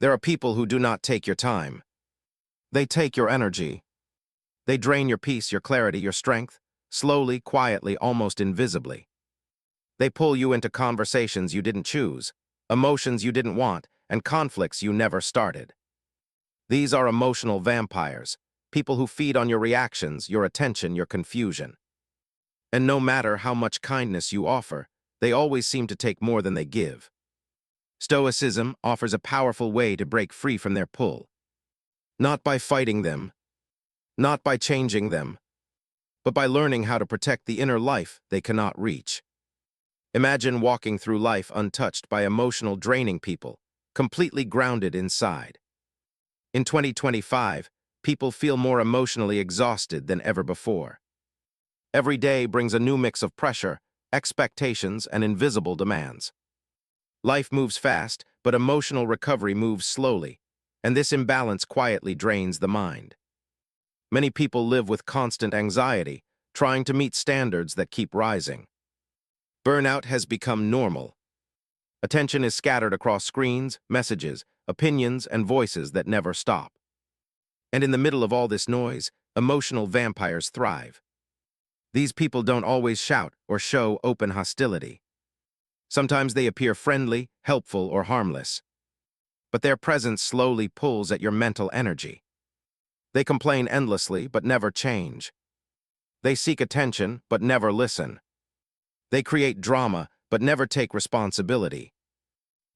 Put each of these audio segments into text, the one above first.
There are people who do not take your time. They take your energy. They drain your peace, your clarity, your strength, slowly, quietly, almost invisibly. They pull you into conversations you didn't choose, emotions you didn't want, and conflicts you never started. These are emotional vampires, people who feed on your reactions, your attention, your confusion. And no matter how much kindness you offer, they always seem to take more than they give. Stoicism offers a powerful way to break free from their pull. Not by fighting them, not by changing them, but by learning how to protect the inner life they cannot reach. Imagine walking through life untouched by emotional draining people, completely grounded inside. In 2025, people feel more emotionally exhausted than ever before. Every day brings a new mix of pressure, expectations, and invisible demands. Life moves fast, but emotional recovery moves slowly, and this imbalance quietly drains the mind. Many people live with constant anxiety, trying to meet standards that keep rising. Burnout has become normal. Attention is scattered across screens, messages, opinions, and voices that never stop. And in the middle of all this noise, emotional vampires thrive. These people don't always shout or show open hostility. Sometimes they appear friendly, helpful, or harmless. But their presence slowly pulls at your mental energy. They complain endlessly, but never change. They seek attention, but never listen. They create drama, but never take responsibility.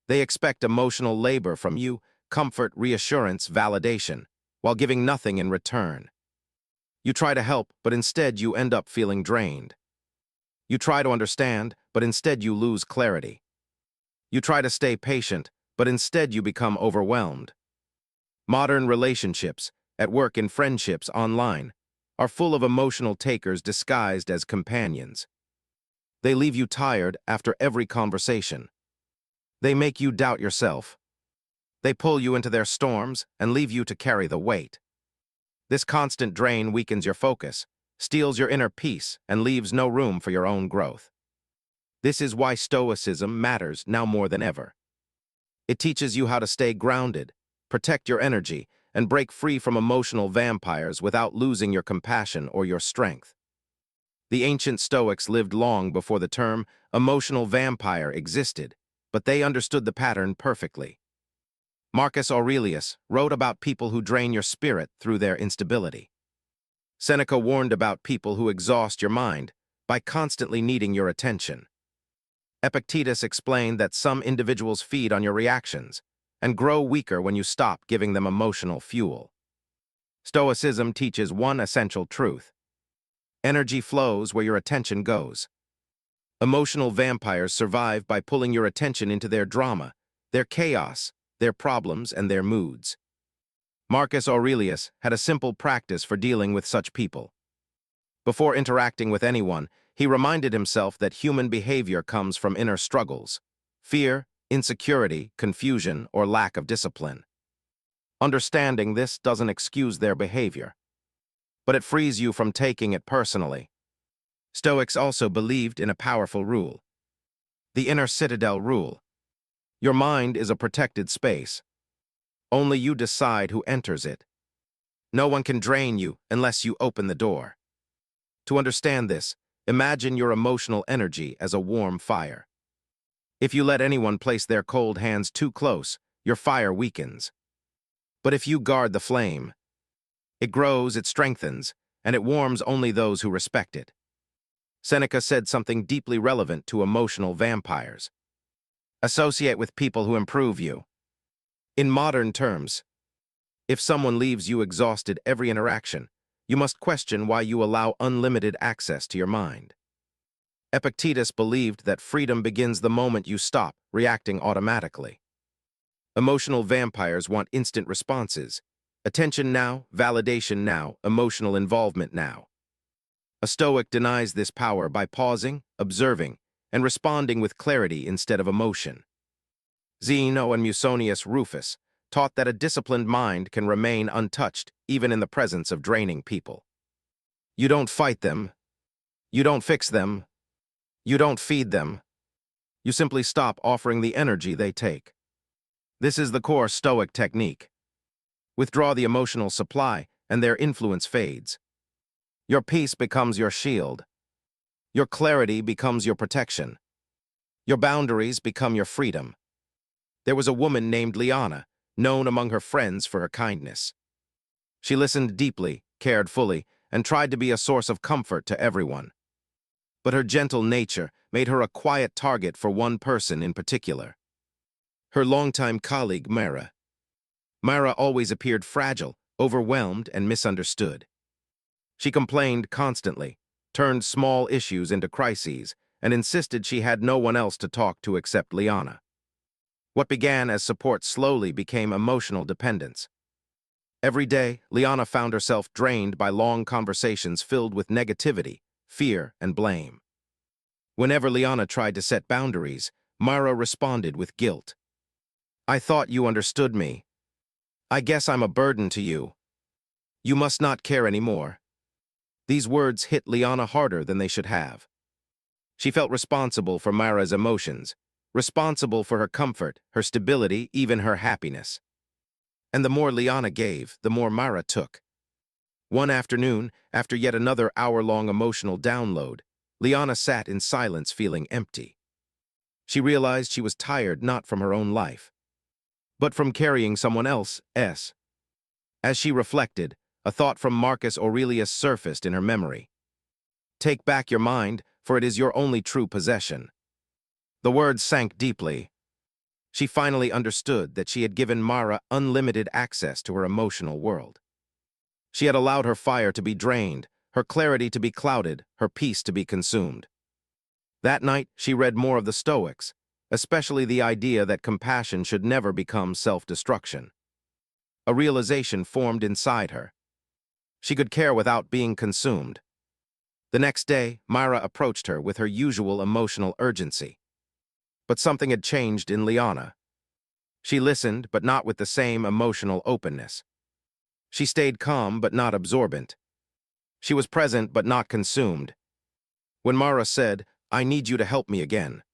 They expect emotional labor from you, comfort, reassurance, validation, while giving nothing in return. You try to help, but instead you end up feeling drained. You try to understand, but instead you lose clarity. You try to stay patient, but instead you become overwhelmed. Modern relationships, at work, in friendships, online, are full of emotional takers disguised as companions. They leave you tired after every conversation. They make you doubt yourself. They pull you into their storms and leave you to carry the weight. This constant drain weakens your focus, steals your inner peace, and leaves no room for your own growth. This is why Stoicism matters now more than ever. It teaches you how to stay grounded, protect your energy, and break free from emotional vampires without losing your compassion or your strength. The ancient Stoics lived long before the term emotional vampire existed, but they understood the pattern perfectly. Marcus Aurelius wrote about people who drain your spirit through their instability. Seneca warned about people who exhaust your mind by constantly needing your attention. Epictetus explained that some individuals feed on your reactions and grow weaker when you stop giving them emotional fuel. Stoicism teaches one essential truth: energy flows where your attention goes. Emotional vampires survive by pulling your attention into their drama, their chaos, their problems, and their moods. Marcus Aurelius had a simple practice for dealing with such people. Before interacting with anyone, he reminded himself that human behavior comes from inner struggles: fear, insecurity, confusion, or lack of discipline. Understanding this doesn't excuse their behavior, but it frees you from taking it personally. Stoics also believed in a powerful rule: the inner citadel rule. Your mind is a protected space. Only you decide who enters it. No one can drain you unless you open the door. To understand this, imagine your emotional energy as a warm fire. If you let anyone place their cold hands too close, your fire weakens. But if you guard the flame, it grows, it strengthens, and it warms only those who respect it. Seneca said something deeply relevant to emotional vampires: associate with people who improve you. In modern terms, if someone leaves you exhausted every interaction, you must question why you allow unlimited access to your mind. Epictetus believed that freedom begins the moment you stop reacting automatically. Emotional vampires want instant responses: attention now, validation now, emotional involvement now. A Stoic denies this power by pausing, observing, and responding with clarity instead of emotion. Zeno and Musonius Rufus taught that a disciplined mind can remain untouched even in the presence of draining people. You don't fight them. You don't fix them. You don't feed them. You simply stop offering the energy they take. This is the core Stoic technique. Withdraw the emotional supply, and their influence fades. Your peace becomes your shield. Your clarity becomes your protection. Your boundaries become your freedom. There was a woman named Liana, known among her friends for her kindness. She listened deeply, cared fully, and tried to be a source of comfort to everyone. But her gentle nature made her a quiet target for one person in particular. Her longtime colleague, Mara. Mara always appeared fragile, overwhelmed, and misunderstood. She complained constantly, turned small issues into crises, and insisted she had no one else to talk to except Liana. What began as support slowly became emotional dependence. Every day, Liana found herself drained by long conversations filled with negativity, fear, and blame. Whenever Liana tried to set boundaries, Mara responded with guilt. "I thought you understood me. I guess I'm a burden to you. You must not care anymore." These words hit Liana harder than they should have. She felt responsible for Mara's emotions, responsible for her comfort, her stability, even her happiness. And the more Liana gave, the more Mara took. One afternoon, after yet another hour-long emotional download, Liana sat in silence feeling empty. She realized she was tired not from her own life, but from carrying someone else's. As she reflected, a thought from Marcus Aurelius surfaced in her memory. "Take back your mind, for it is your only true possession." The words sank deeply. She finally understood that she had given Mara unlimited access to her emotional world. She had allowed her fire to be drained, her clarity to be clouded, her peace to be consumed. That night, she read more of the Stoics, especially the idea that compassion should never become self-destruction. A realization formed inside her. She could care without being consumed. The next day, Myra approached her with her usual emotional urgency. But something had changed in Liana. She listened, but not with the same emotional openness. She stayed calm, but not absorbent. She was present, but not consumed. When Mara said, "I need you to help me again,"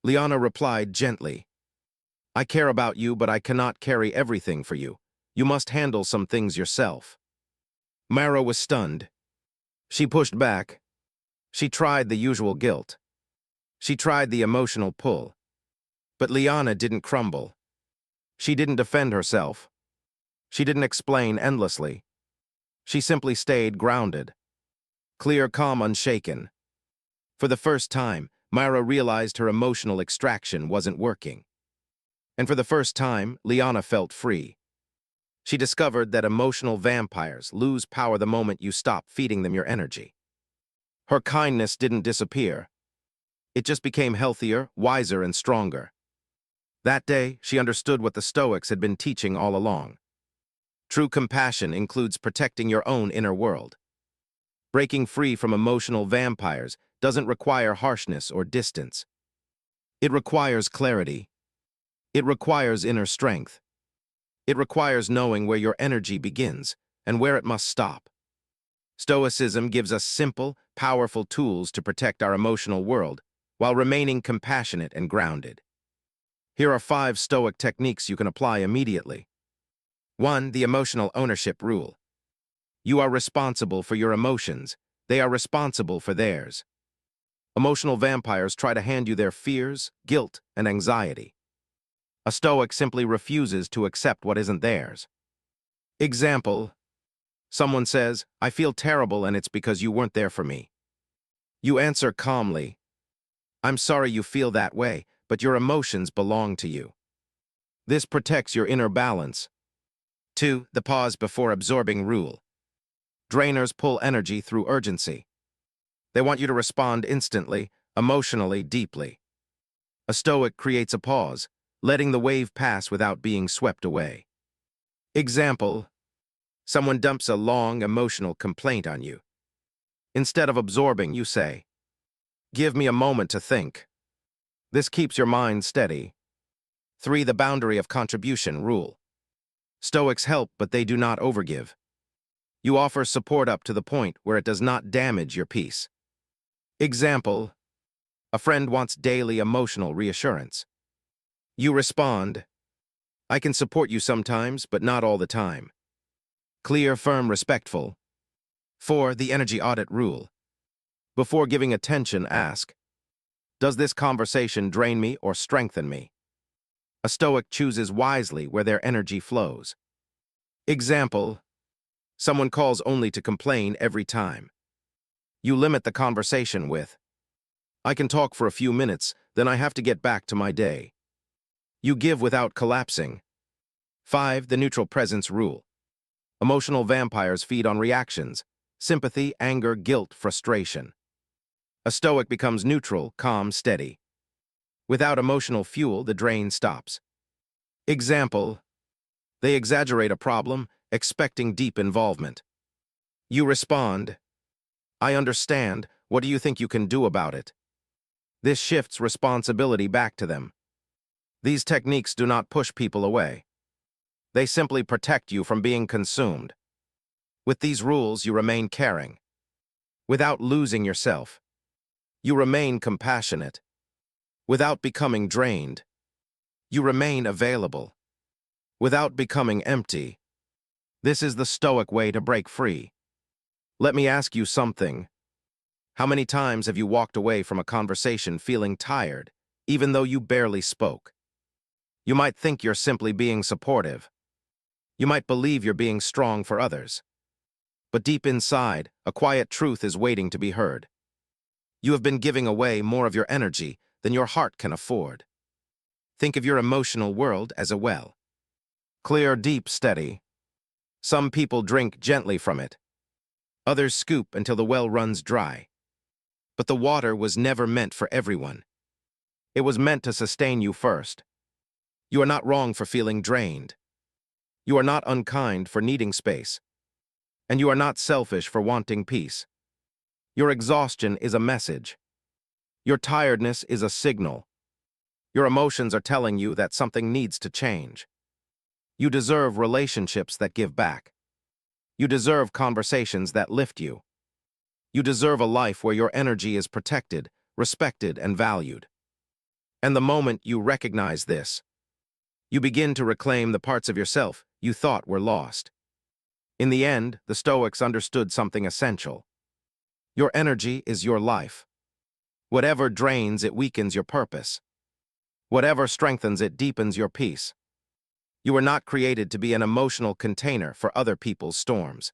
Liana replied gently, "I care about you, but I cannot carry everything for you. You must handle some things yourself." Mara was stunned. She pushed back. She tried the usual guilt. She tried the emotional pull. But Liana didn't crumble. She didn't defend herself. She didn't explain endlessly. She simply stayed grounded. Clear, calm, unshaken. For the first time, Myra realized her emotional extraction wasn't working. And for the first time, Liana felt free. She discovered that emotional vampires lose power the moment you stop feeding them your energy. Her kindness didn't disappear. It just became healthier, wiser, and stronger. That day, she understood what the Stoics had been teaching all along. True compassion includes protecting your own inner world. Breaking free from emotional vampires doesn't require harshness or distance. It requires clarity. It requires inner strength. It requires knowing where your energy begins and where it must stop. Stoicism gives us simple, powerful tools to protect our emotional world while remaining compassionate and grounded. Here are 5 Stoic techniques you can apply immediately. 1. The emotional ownership rule. You are responsible for your emotions. They are responsible for theirs. Emotional vampires try to hand you their fears, guilt, and anxiety. A Stoic simply refuses to accept what isn't theirs. Example: someone says, "I feel terrible and it's because you weren't there for me." You answer calmly, "I'm sorry you feel that way, but your emotions belong to you." This protects your inner balance. 2. The pause before absorbing rule. Drainers pull energy through urgency. They want you to respond instantly, emotionally, deeply. A Stoic creates a pause, letting the wave pass without being swept away. Example: someone dumps a long, emotional complaint on you. Instead of absorbing, you say, "Give me a moment to think." This keeps your mind steady. 3. The boundary of contribution rule. Stoics help, but they do not overgive. You offer support up to the point where it does not damage your peace. Example: a friend wants daily emotional reassurance. You respond, I can support you sometimes, but not all the time. Clear, firm, respectful. 4. The energy audit rule. Before giving attention, ask, does this conversation drain me or strengthen me? A Stoic chooses wisely where their energy flows. Example, someone calls only to complain every time. You limit the conversation with, I can talk for a few minutes, then I have to get back to my day. You give without collapsing. 5. The neutral presence rule. Emotional vampires feed on reactions, sympathy, anger, guilt, frustration. A Stoic becomes neutral, calm, steady. Without emotional fuel, the drain stops. Example, they exaggerate a problem, expecting deep involvement. You respond, I understand, what do you think you can do about it? This shifts responsibility back to them. These techniques do not push people away. They simply protect you from being consumed. With these rules, you remain caring. Without losing yourself. You remain compassionate. Without becoming drained. You remain available. Without becoming empty. This is the Stoic way to break free. Let me ask you something. How many times have you walked away from a conversation feeling tired, even though you barely spoke? You might think you're simply being supportive. You might believe you're being strong for others. But deep inside, a quiet truth is waiting to be heard. You have been giving away more of your energy than your heart can afford. Think of your emotional world as a well. Clear, deep, steady. Some people drink gently from it. Others scoop until the well runs dry. But the water was never meant for everyone. It was meant to sustain you first. You are not wrong for feeling drained. You are not unkind for needing space. And you are not selfish for wanting peace. Your exhaustion is a message. Your tiredness is a signal. Your emotions are telling you that something needs to change. You deserve relationships that give back. You deserve conversations that lift you. You deserve a life where your energy is protected, respected, and valued. And the moment you recognize this, you begin to reclaim the parts of yourself you thought were lost. In the end, the Stoics understood something essential. Your energy is your life. Whatever drains, it weakens your purpose. Whatever strengthens, it deepens your peace. You were not created to be an emotional container for other people's storms.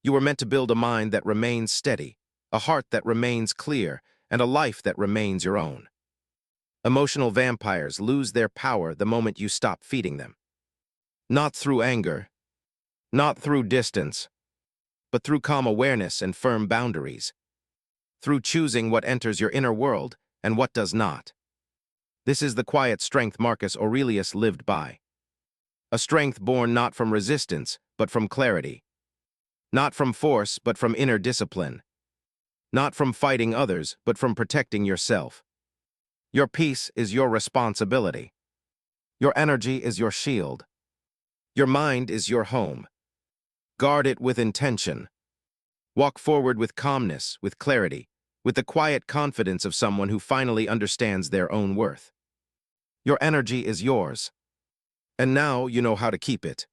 You were meant to build a mind that remains steady, a heart that remains clear, and a life that remains your own. Emotional vampires lose their power the moment you stop feeding them. Not through anger, not through distance, but through calm awareness and firm boundaries. Through choosing what enters your inner world and what does not. This is the quiet strength Marcus Aurelius lived by. A strength born not from resistance, but from clarity. Not from force, but from inner discipline. Not from fighting others, but from protecting yourself. Your peace is your responsibility. Your energy is your shield. Your mind is your home. Guard it with intention. Walk forward with calmness, with clarity, with the quiet confidence of someone who finally understands their own worth. Your energy is yours. And now you know how to keep it.